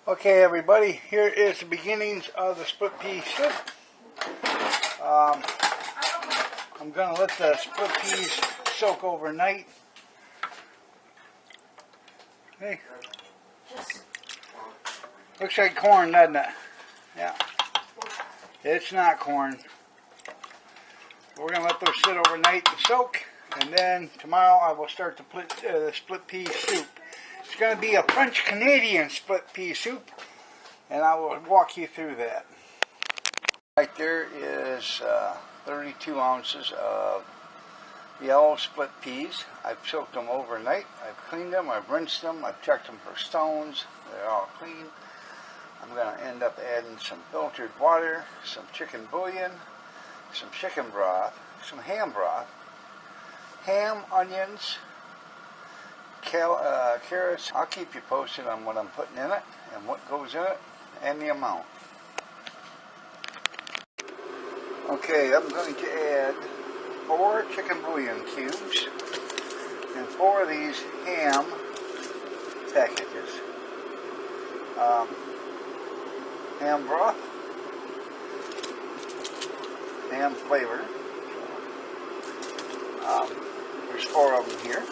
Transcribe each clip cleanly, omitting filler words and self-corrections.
Okay, everybody, here is the beginnings of the split pea soup. I'm going to let the split peas soak overnight. Hey, looks like corn, doesn't it? Yeah, it's not corn. We're going to let those sit overnight and soak, and then tomorrow I will start the split pea soup. It's going to be a French-Canadian split pea soup, and I will walk you through that. Right there is 32 ounces of yellow split peas. I've soaked them overnight. I've cleaned them, I've rinsed them, I've checked them for stones. They're all clean. I'm going to end up adding some filtered water, some chicken bouillon, some chicken broth, some ham broth, ham, onions, carrots. I'll keep you posted on what I'm putting in it and what goes in it and the amount. Okay, I'm going to add 4 chicken bouillon cubes and 4 of these ham packages. Ham broth, ham flavor. There's 4 of them here.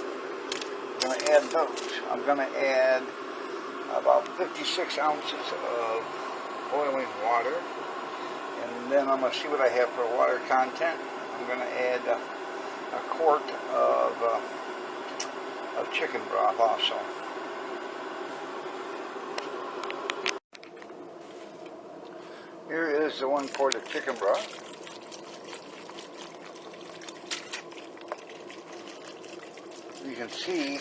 I'm going to add those. I'm going to add about 56 ounces of boiling water. And then I'm going to see what I have for water content. I'm going to add a quart of chicken broth also. Here is the 1 quart of chicken broth. You can see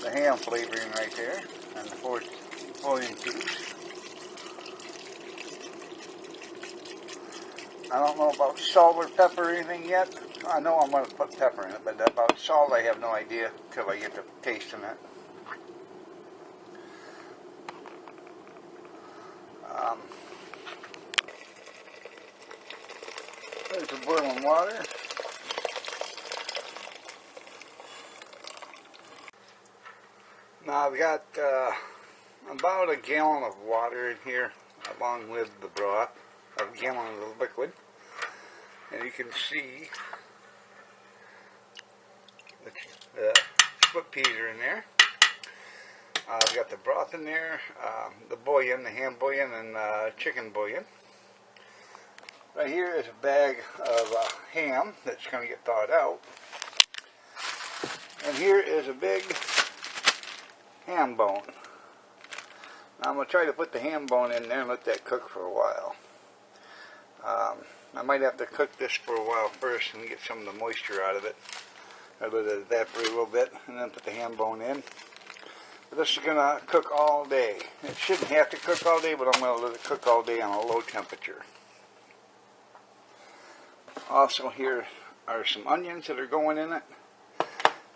the ham flavoring right there and the 4 bouillon cubes. I don't know about salt or pepper or anything yet. I know I'm going to put pepper in it, but about salt I have no idea until I get to tasting it. There's the boiling water. Now I've got about a gallon of water in here along with the broth, a gallon of the liquid. And you can see the split peas are in there. I've got the broth in there, the bouillon, the ham bouillon, and chicken bouillon. Right here is a bag of ham that's going to get thawed out. And here is a big ham bone. Now I'm going to try to put the ham bone in there and let that cook for a while. I might have to cook this for a while first and get some of the moisture out of it. I'll let it evaporate a little bit and then put the ham bone in. But this is going to cook all day. It shouldn't have to cook all day, but I'm going to let it cook all day on a low temperature. Also, here are some onions that are going in it.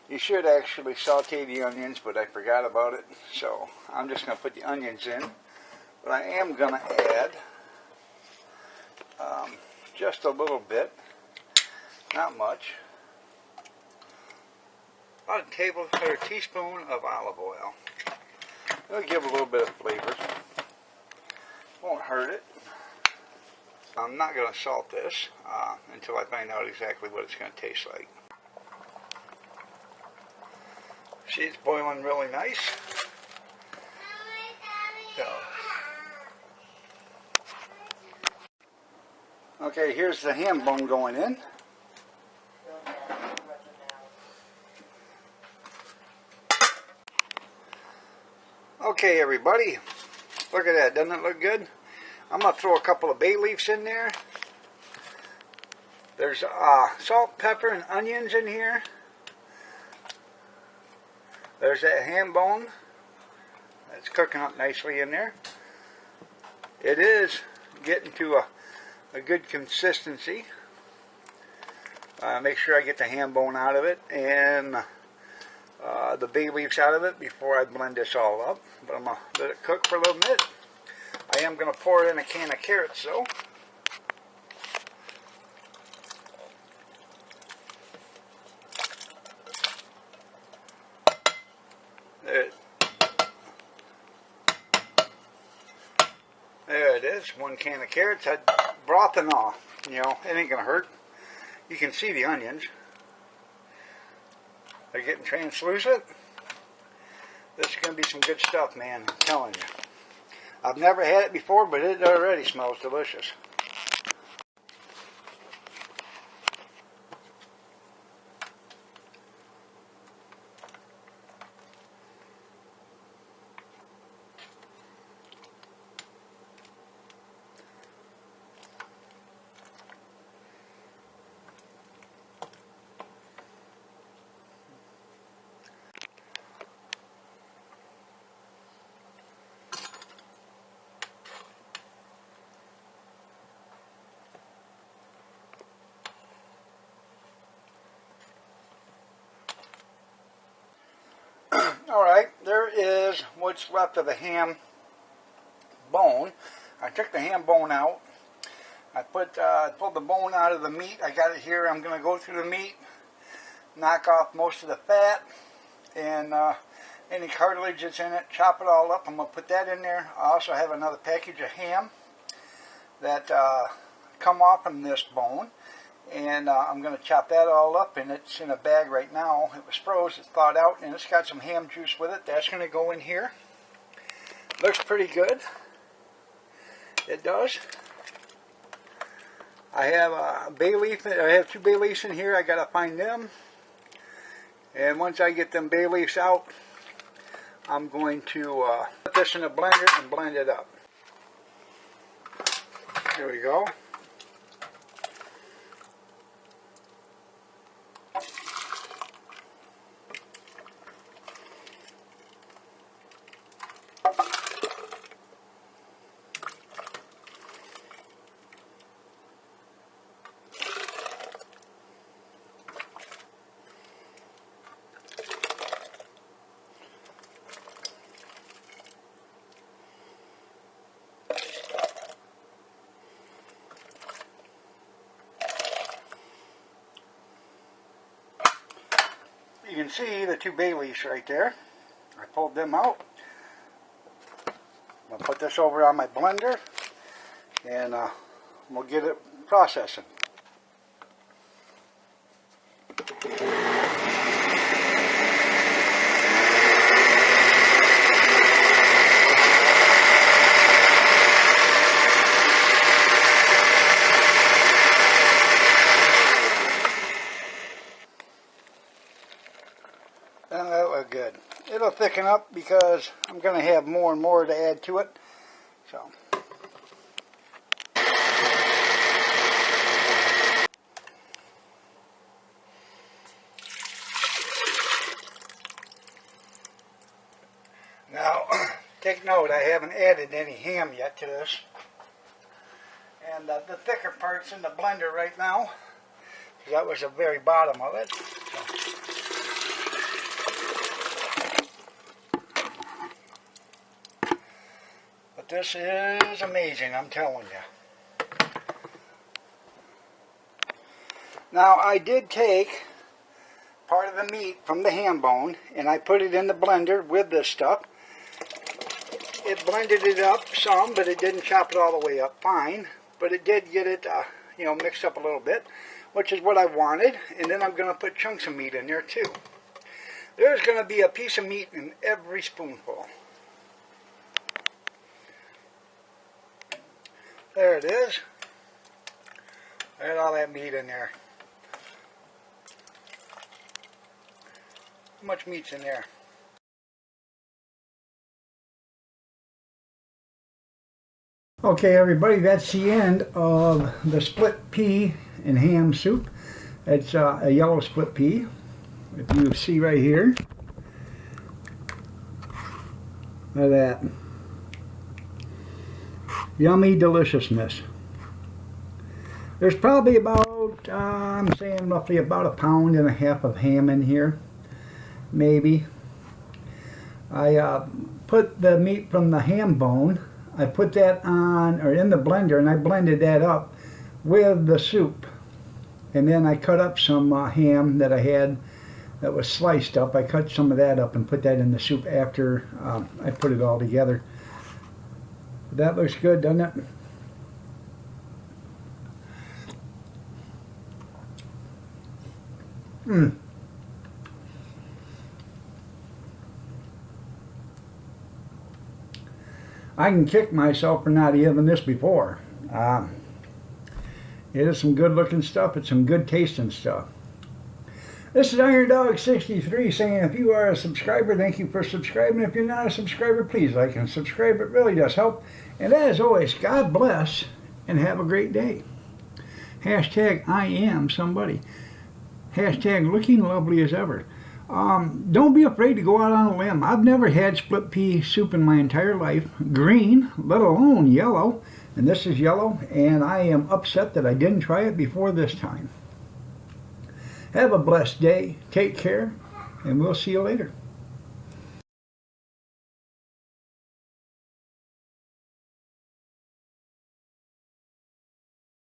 You should actually saute the onions, but I forgot about it. So I'm just going to put the onions in. But I am going to add just a little bit, not much, about a teaspoon of olive oil. It'll give a little bit of flavor. Won't hurt it. I'm not going to salt this until I find out exactly what it's going to taste like. See, it's boiling really nice. So. Okay, here's the ham bone going in. Okay, everybody, look at that. Doesn't it look good? I'm going to throw a couple of bay leaves in there. There's salt, pepper, and onions in here. There's that ham bone. It's cooking up nicely in there. It is getting to a good consistency. Make sure I get the ham bone out of it and the bay leaves out of it before I blend this all up. But I'm going to let it cook for a little bit. I am going to pour in a can of carrots though. There it is, 1 can of carrots. Had broth and all. You know, it ain't gonna hurt. You can see the onions. They're getting translucent. This is gonna be some good stuff, man. I'm telling you. I've never had it before, but it already smells delicious. Alright, there is what's left of the ham bone. I took the ham bone out. I pulled the bone out of the meat. I got it here. I'm going to go through the meat, knock off most of the fat, and any cartilage that's in it, chop it all up. I'm going to put that in there. I also have another package of ham that come off from this bone. And I'm going to chop that all up, and it's in a bag right now. It was froze, it's thawed out, and it's got some ham juice with it. That's going to go in here. Looks pretty good. It does. I have a bay leaf. I have 2 bay leaves in here. I got to find them. And once I get them bay leaves out, I'm going to put this in a blender and blend it up. Here we go. You can see the 2 bay leaves right there. I pulled them out. I'm going to put this over on my blender, and we'll get it processing. That look good. It'll thicken up because I'm going to have more and more to add to it. So. Now, take note, I haven't added any ham yet to this. And the thicker part's in the blender right now. That was the very bottom of it. So. But this is amazing, I'm telling you. Now, I did take part of the meat from the ham bone and I put it in the blender with this stuff. It blended it up some, but it didn't chop it all the way up fine. But it did get it, mixed up a little bit, which is what I wanted. And then I'm going to put chunks of meat in there too. There's going to be a piece of meat in every spoonful. There it is. There's all that meat in there. How much meat's in there? Okay, everybody, that's the end of the split pea and ham soup. It's a yellow split pea, if you see right here. Look at that. Yummy deliciousness. There's probably about, I'm saying roughly about 1.5 pounds of ham in here. Maybe. I put the meat from the ham bone. I put that on, or in the blender, and I blended that up with the soup. And then I cut up some ham that I had that was sliced up. I cut some of that up and put that in the soup after I put it all together. But that looks good, doesn't it? Mmm. I can kick myself for not having this before. It is some good looking stuff. It's some good tasting stuff. This is Iron Dog 63 saying if you are a subscriber, thank you for subscribing. If you're not a subscriber, please like and subscribe. It really does help. And as always, God bless and have a great day. Hashtag I am somebody. Hashtag looking lovely as ever. Don't be afraid to go out on a limb. I've never had split pea soup in my entire life. Green, let alone yellow. And this is yellow, and I am upset that I didn't try it before this time. Have a blessed day. Take care, and we'll see you later.